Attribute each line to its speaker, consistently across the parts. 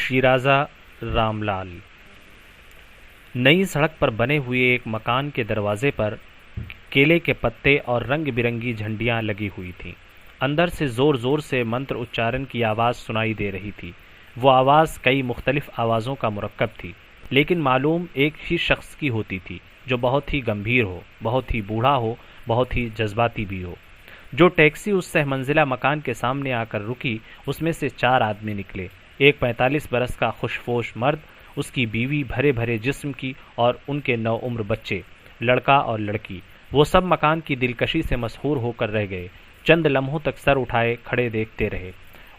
Speaker 1: शिराजा रामलाल। नई सड़क पर बने हुए एक मकान के दरवाजे पर केले के पत्ते और रंग बिरंगी झंडियां लगी हुई थीं। अंदर से जोर जोर से मंत्र उच्चारण की आवाज़ सुनाई दे रही थी। वो आवाज़ कई मुख्तलिफ आवाज़ों का मुरक्कब थी, लेकिन मालूम एक ही शख्स की होती थी, जो बहुत ही गंभीर हो, बहुत ही बूढ़ा हो, बहुत ही जज्बाती भी हो। जो टैक्सी उस सहमंजिला मकान के सामने आकर रुकी, उसमें से 4 आदमी निकले। एक 45 बरस का खुशपोश मर्द, उसकी बीवी, भरे भरे जिस्म की, और उनके 9 उम्र बच्चे, लड़का और लड़की। वो सब मकान की दिलकशी से मसहूर होकर रह गए। चंद लम्हों तक सर उठाए खड़े देखते रहे।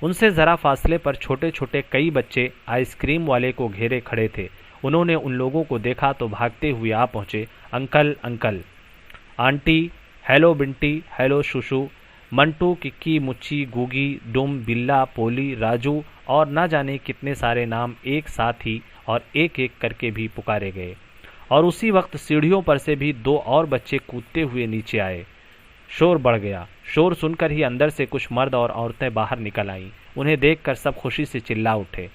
Speaker 1: उनसे ज़रा फासले पर छोटे छोटे कई बच्चे आइसक्रीम वाले को घेरे खड़े थे। उन्होंने उन लोगों को देखा तो भागते हुए आ पहुँचे। Uncle, uncle, aunty, hello Binti, hello Shushu, Mantu, Kikki, Muchchi, Gugi, Dum, Billa, Poli, Raju और न जाने कितने सारे नाम एक साथ ही और एक एक करके भी पुकारे गए। और उसी वक्त सीढ़ियों पर से भी 2 और बच्चे कूदते हुए नीचे आए। शोर बढ़ गया। शोर सुनकर ही अंदर से कुछ मर्द और औरतें बाहर निकल आईं। उन्हें देखकर सब खुशी से चिल्ला उठे,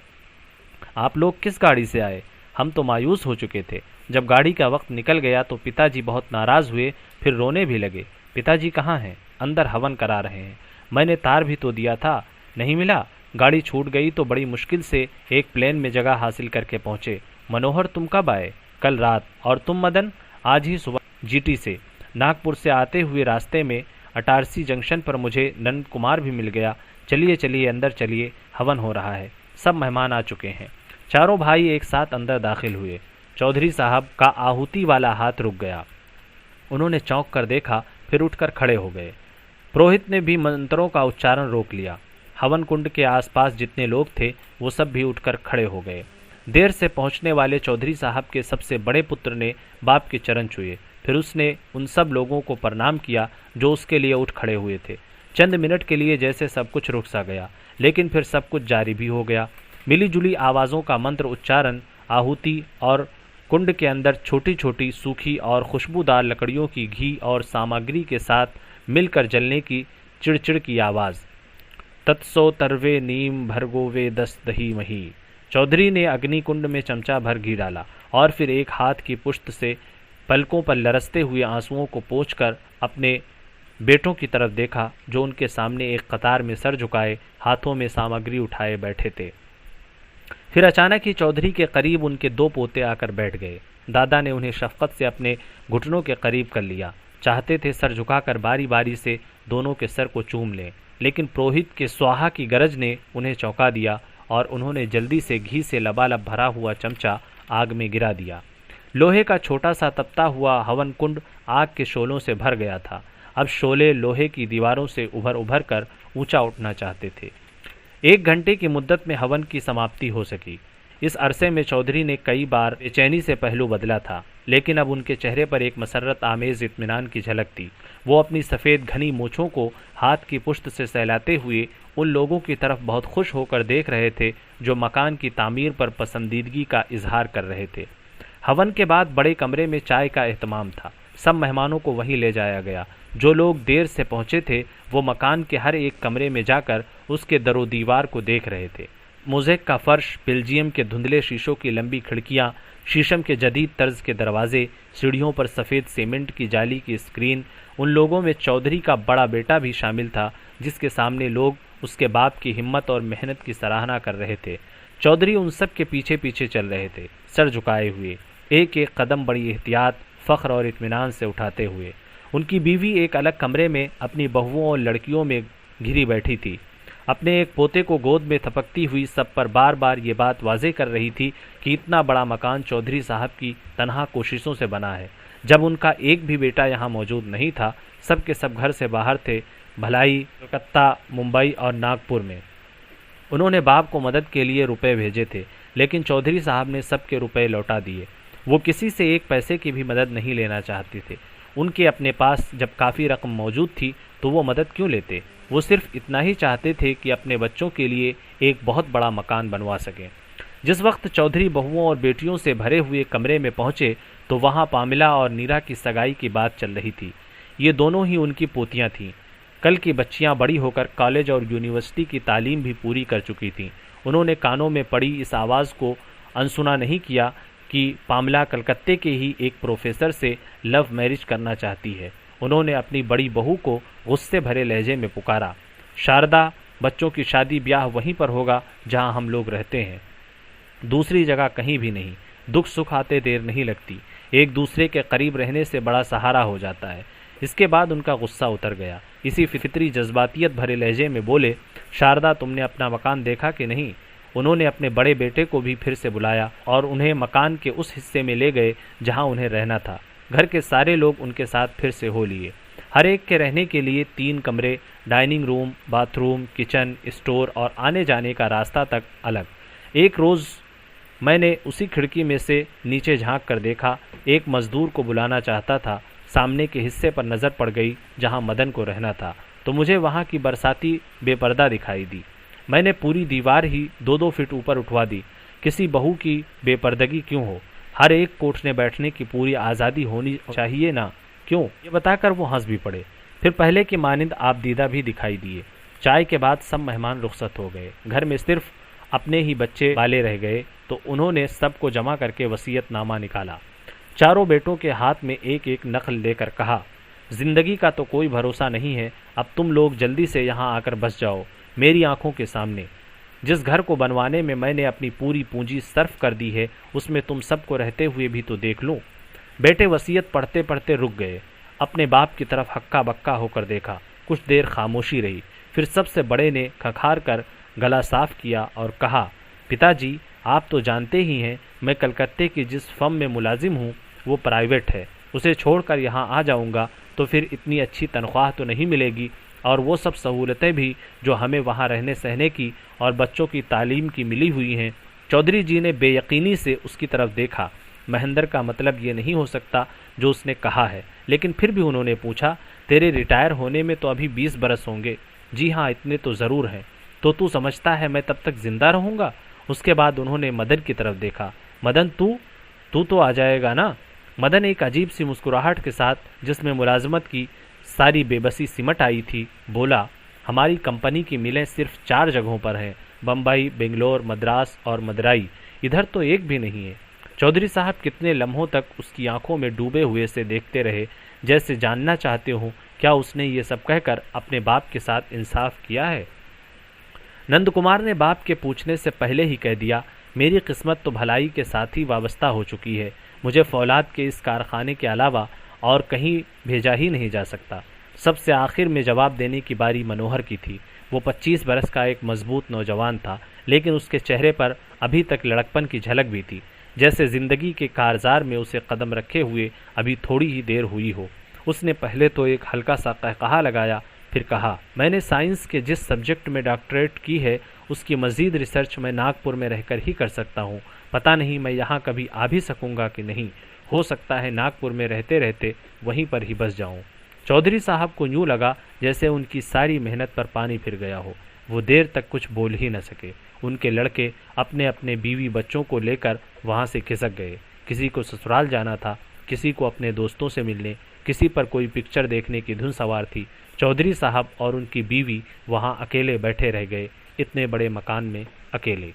Speaker 1: आप लोग किस गाड़ी से आए? हम तो मायूस हो चुके थे। जब गाड़ी का वक्त निकल गया तो पिताजी बहुत नाराज हुए, फिर रोने भी लगे। पिताजी कहाँ हैं? अंदर हवन करा रहे हैं। मैंने तार भी तो दिया था, नहीं मिला। गाड़ी छूट गई तो बड़ी मुश्किल से एक प्लेन में जगह हासिल करके पहुंचे। मनोहर, तुम कब आए? कल रात। और तुम मदन? आज ही सुबह जीटी से। नागपुर से आते हुए रास्ते में अटारसी जंक्शन पर मुझे नंद कुमार भी मिल गया। चलिए चलिए, अंदर चलिए, हवन हो रहा है, सब मेहमान आ चुके हैं। चारों भाई एक साथ अंदर दाखिल हुए। चौधरी साहब का आहुति वाला हाथ रुक गया। उन्होंने चौंक कर देखा, फिर उठकर खड़े हो गए। पुरोहित ने भी मंत्रों का उच्चारण रोक लिया। हवन कुंड के आसपास जितने लोग थे वो सब भी उठकर खड़े हो गए। देर से पहुंचने वाले चौधरी साहब के सबसे बड़े पुत्र ने बाप के चरण छुए। फिर उसने उन सब लोगों को प्रणाम किया जो उसके लिए उठ खड़े हुए थे। चंद मिनट के लिए जैसे सब कुछ रुक सा गया, लेकिन फिर सब कुछ जारी भी हो गया। मिली जुली आवाज़ों का मंत्र उच्चारण, आहुति और कुंड के अंदर छोटी छोटी सूखी और खुशबूदार लकड़ियों की घी और सामग्री के साथ मिलकर जलने की चिड़चिड़ की आवाज़। तत्सो तरवे नीम भरगोवे दस दही मही। चौधरी ने अग्निकुंड में चमचा भर घी डाला और फिर एक हाथ की पुष्ट से पलकों पर लरसते हुए आंसुओं को पोंछकर अपने बेटों की तरफ देखा, जो उनके सामने एक कतार में सर झुकाए हाथों में सामग्री उठाए बैठे थे। फिर अचानक ही चौधरी के करीब उनके 2 पोते आकर बैठ गए। दादा ने उन्हें शफकत से अपने घुटनों के करीब कर लिया। चाहते थे सर झुकाकर बारी बारी से दोनों के सर को चूम लें, लेकिन पुरोहित के स्वाहा की गरज ने उन्हें चौंका दिया और उन्होंने जल्दी से घी से लबालब भरा हुआ चमचा आग में गिरा दिया। लोहे का छोटा सा तपता हुआ हवन कुंड आग के शोलों से भर गया था। अब शोले लोहे की दीवारों से उभर उभर कर ऊंचा उठना चाहते थे। 1 घंटे की मुद्दत में हवन की समाप्ति हो सकी। इस अरसे में चौधरी ने कई बार बेचैनी से पहलू बदला था, लेकिन अब उनके चेहरे पर एक मसरत आमेज इत्मीनान की झलक थी। वो अपनी सफ़ेद घनी मूँछों को हाथ की पुष्ट से सहलाते हुए उन लोगों की तरफ बहुत खुश होकर देख रहे थे जो मकान की तामीर पर पसंदीदगी का इजहार कर रहे थे। हवन के बाद बड़े कमरे में चाय का एहतमाम था। सब मेहमानों को वहीं ले जाया गया। जो लोग देर से पहुंचे थे वो मकान के हर एक कमरे में जाकर उसके दरो दीवार को देख रहे थे। मोज़ेक का फर्श, बेल्जियम के धुंधले शीशों की लंबी खिड़कियां, शीशम के जदीद तर्ज के दरवाजे, सीढ़ियों पर सफ़ेद सीमेंट की जाली की स्क्रीन। उन लोगों में चौधरी का बड़ा बेटा भी शामिल था, जिसके सामने लोग उसके बाप की हिम्मत और मेहनत की सराहना कर रहे थे। चौधरी उन सब के पीछे पीछे चल रहे थे, सर झुकाए हुए, एक एक कदम बड़ी एहतियात, फ़ख्र और इत्मीनान से उठाते हुए। उनकी बीवी एक अलग कमरे में अपनी बहुओं और लड़कियों में घिरी बैठी थी। अपने एक पोते को गोद में थपकती हुई सब पर बार बार ये बात वाज़ेह कर रही थी कि इतना बड़ा मकान चौधरी साहब की तनहा कोशिशों से बना है। जब उनका एक भी बेटा यहाँ मौजूद नहीं था, सब के सब घर से बाहर थे, भलाई, कलकत्ता, मुंबई और नागपुर में। उन्होंने बाप को मदद के लिए रुपए भेजे थे, लेकिन चौधरी साहब ने सबके रुपए लौटा दिए। वो किसी से 1 पैसे की भी मदद नहीं लेना चाहते थे। उनके अपने पास जब काफ़ी रकम मौजूद थी तो वो मदद क्यों लेते? वो सिर्फ इतना ही चाहते थे कि अपने बच्चों के लिए एक बहुत बड़ा मकान बनवा सकें। जिस वक्त चौधरी बहुओं और बेटियों से भरे हुए कमरे में पहुंचे तो वहां पामिला और नीरा की सगाई की बात चल रही थी। ये दोनों ही उनकी पोतियां थीं। कल की बच्चियां बड़ी होकर कॉलेज और यूनिवर्सिटी की तालीम भी पूरी कर चुकी थीं। उन्होंने कानों में पड़ी इस आवाज़ को अनसुना नहीं किया कि पामला कलकत्ते के ही एक प्रोफेसर से लव मैरिज करना चाहती है। उन्होंने अपनी बड़ी बहू को गुस्से भरे लहजे में पुकारा, शारदा, बच्चों की शादी ब्याह वहीं पर होगा जहां हम लोग रहते हैं, दूसरी जगह कहीं भी नहीं। दुख सुख आते देर नहीं लगती, एक दूसरे के करीब रहने से बड़ा सहारा हो जाता है। इसके बाद उनका गुस्सा उतर गया। इसी फितरी जज्बातियत भरे लहजे में बोले, शारदा, तुमने अपना मकान देखा कि नहीं? उन्होंने अपने बड़े बेटे को भी फिर से बुलाया और उन्हें मकान के उस हिस्से में ले गए जहां उन्हें रहना था। घर के सारे लोग उनके साथ फिर से हो लिए। हर एक के रहने के लिए 3 कमरे, dining room, bathroom, kitchen, store और आने जाने का रास्ता तक अलग। एक रोज़ मैंने उसी खिड़की में से नीचे झांक कर देखा। एक मजदूर को बुलाना चाहता था। सामने के हिस्से पर नज़र पड़ गई जहां मदन को रहना था, तो मुझे वहां की बरसाती बेपर्दा दिखाई दी। मैंने पूरी दीवार ही 2-2 फीट ऊपर उठवा दी। किसी बहू की बेपर्दगी क्यों हो? हर एक को उठने बैठने की पूरी आज़ादी होनी चाहिए ना, क्यों? ये बताकर वो हंस भी पड़े। फिर पहले की मानिंद आप दीदा भी दिखाई दिए। चाय के बाद सब मेहमान रुखसत हो गए। घर में सिर्फ अपने ही बच्चे वाले रह गए, तो उन्होंने सबको जमा करके वसीयतनामा निकाला। चारों बेटों के हाथ में एक एक नकल लेकर कहा, जिंदगी का तो कोई भरोसा नहीं है, अब तुम लोग जल्दी से यहाँ आकर बस जाओ मेरी आंखों के सामने। जिस घर को बनवाने में मैंने अपनी पूरी पूंजी सर्फ कर दी है, उसमें तुम सबको रहते हुए भी तो देख लूं। बेटे वसीयत पढ़ते पढ़ते रुक गए। अपने बाप की तरफ हक्का बक्का होकर देखा। कुछ देर खामोशी रही। फिर सबसे बड़े ने खखार कर गला साफ किया और कहा, पिताजी, आप तो जानते ही हैं मैं कलकत्ते की जिस फर्म में मुलाजिम हूँ वो प्राइवेट है। उसे छोड़कर यहाँ आ जाऊँगा तो फिर इतनी अच्छी तनख्वाह तो नहीं मिलेगी, और वो सब सहूलतें भी जो हमें वहाँ रहने सहने की और बच्चों की तालीम की मिली हुई हैं। चौधरी जी ने बेयकीनी से उसकी तरफ देखा। महेंद्र का मतलब ये नहीं हो सकता जो उसने कहा है, लेकिन फिर भी उन्होंने पूछा, तेरे रिटायर होने में तो अभी 20 बरस होंगे। जी हाँ, इतने तो ज़रूर हैं। तो तू समझता है मैं तब तक जिंदा रहूँगा? उसके बाद उन्होंने मदन की तरफ देखा। मदन, तू तो आ जाएगा ना? मदन एक अजीब सी मुस्कुराहट के साथ, जिसमें मुलाजमत की सारी बेबसी सिमट आई थी, बोला, हमारी कंपनी की मिलें सिर्फ 4 जगहों पर हैं, बम्बई, बेंगलोर, मद्रास और मदुरई। इधर तो एक भी नहीं है। चौधरी साहब कितने लम्हों तक उसकी आंखों में डूबे हुए से देखते रहे, जैसे जानना चाहते हो क्या उसने ये सब कहकर अपने बाप के साथ इंसाफ किया है। नंद कुमार ने बाप के पूछने से पहले ही कह दिया, मेरी किस्मत तो भलाई के साथ ही वाबस्ता हो चुकी है। मुझे फौलाद के इस कारखाने के अलावा और कहीं भेजा ही नहीं जा सकता। सबसे आखिर में जवाब देने की बारी मनोहर की थी। वो 25 बरस का एक मजबूत नौजवान था, लेकिन उसके चेहरे पर अभी तक लड़कपन की झलक भी थी, जैसे जिंदगी के कारजार में उसे कदम रखे हुए अभी थोड़ी ही देर हुई हो। उसने पहले तो एक हल्का सा कहकहा लगाया, फिर कहा, मैंने साइंस के जिस सब्जेक्ट में डॉक्टरेट की है उसकी मज़ीद रिसर्च मैं नागपुर में रहकर ही कर सकता हूँ। पता नहीं मैं यहाँ कभी आ भी सकूँगा कि नहीं। हो सकता है नागपुर में रहते रहते वहीं पर ही बस जाऊँ। चौधरी साहब को यूँ लगा जैसे उनकी सारी मेहनत पर पानी फिर गया हो। वो देर तक कुछ बोल ही न सके। उनके लड़के अपने अपने बीवी बच्चों को लेकर वहाँ से खिसक गए। किसी को ससुराल जाना था, किसी को अपने दोस्तों से मिलने, किसी पर कोई पिक्चर देखने की धुन सवार थी। चौधरी साहब और उनकी बीवी वहाँ अकेले बैठे रह गए, इतने बड़े मकान में अकेले।